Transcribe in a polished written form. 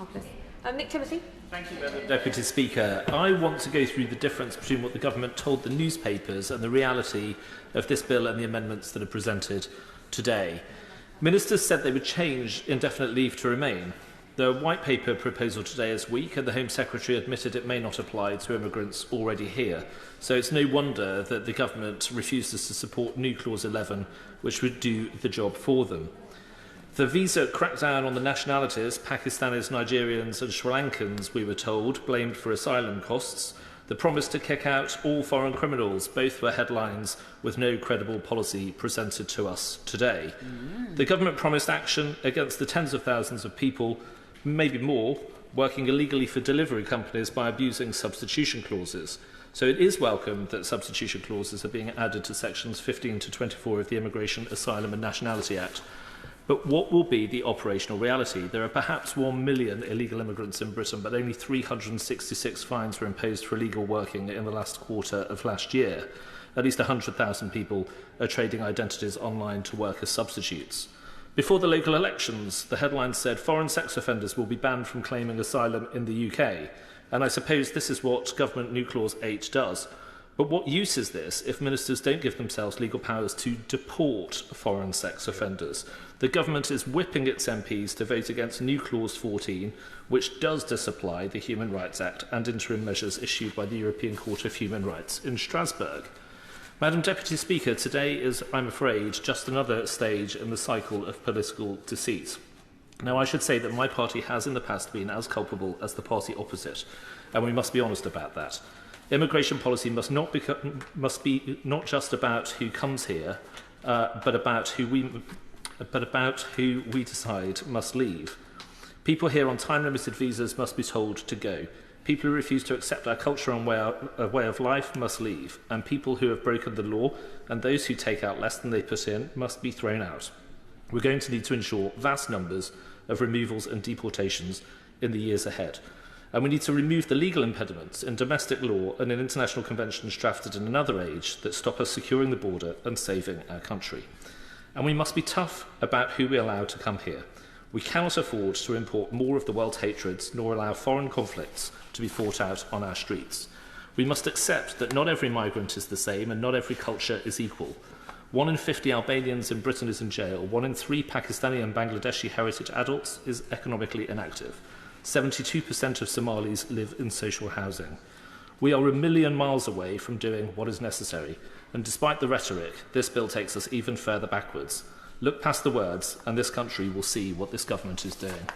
Marvellous. Nick Timothy. Thank you, Madam Deputy Speaker. I want to go through the difference between what the government told the newspapers and the reality of this bill and the amendments that are presented today. Ministers said they would change indefinite leave to remain. The White Paper proposal today is weak, and the Home Secretary admitted it may not apply to immigrants already here. So it's no wonder that the government refuses to support new Clause 11, which would do the job for them. The visa crackdown on the nationalities, Pakistanis, Nigerians and Sri Lankans, we were told, blamed for asylum costs. The promise to kick out all foreign criminals, both were headlines with no credible policy presented to us today. The government promised action against the tens of thousands of people, maybe more, working illegally for delivery companies by abusing substitution clauses. So it is welcome that substitution clauses are being added to sections 15 to 24 of the Immigration, Asylum and Nationality Act. But what will be the operational reality? There are perhaps 1 million illegal immigrants in Britain, but only 366 fines were imposed for illegal working in the last quarter of last year. At least 100,000 people are trading identities online to work as substitutes. Before the local elections, the headline said foreign sex offenders will be banned from claiming asylum in the UK. And I suppose this is what Government New Clause 8 does. But what use is this if ministers don't give themselves legal powers to deport foreign sex offenders? The government is whipping its MPs to vote against New Clause 14, which does disapply the Human Rights Act and interim measures issued by the European Court of Human Rights in Strasbourg. Madam Deputy Speaker, today is, I'm afraid, just another stage in the cycle of political deceit. Now, I should say that my party has in the past been as culpable as the party opposite, and we must be honest about that. Immigration policy must be not just about who comes here, but about who we decide must leave. People here on time-limited visas must be told to go. People who refuse to accept our culture and way of life must leave, and people who have broken the law and those who take out less than they put in must be thrown out. We're going to need to ensure vast numbers of removals and deportations in the years ahead. And we need to remove the legal impediments in domestic law and in international conventions drafted in another age that stop us securing the border and saving our country. And we must be tough about who we allow to come here. We cannot afford to import more of the world's hatreds, nor allow foreign conflicts to be fought out on our streets. We must accept that not every migrant is the same and not every culture is equal. 1 in 50 Albanians in Britain is in jail. 1 in 3 Pakistani and Bangladeshi heritage adults is economically inactive. 72% of Somalis live in social housing. We are a million miles away from doing what is necessary, and despite the rhetoric, this bill takes us even further backwards. Look past the words, and this country will see what this government is doing.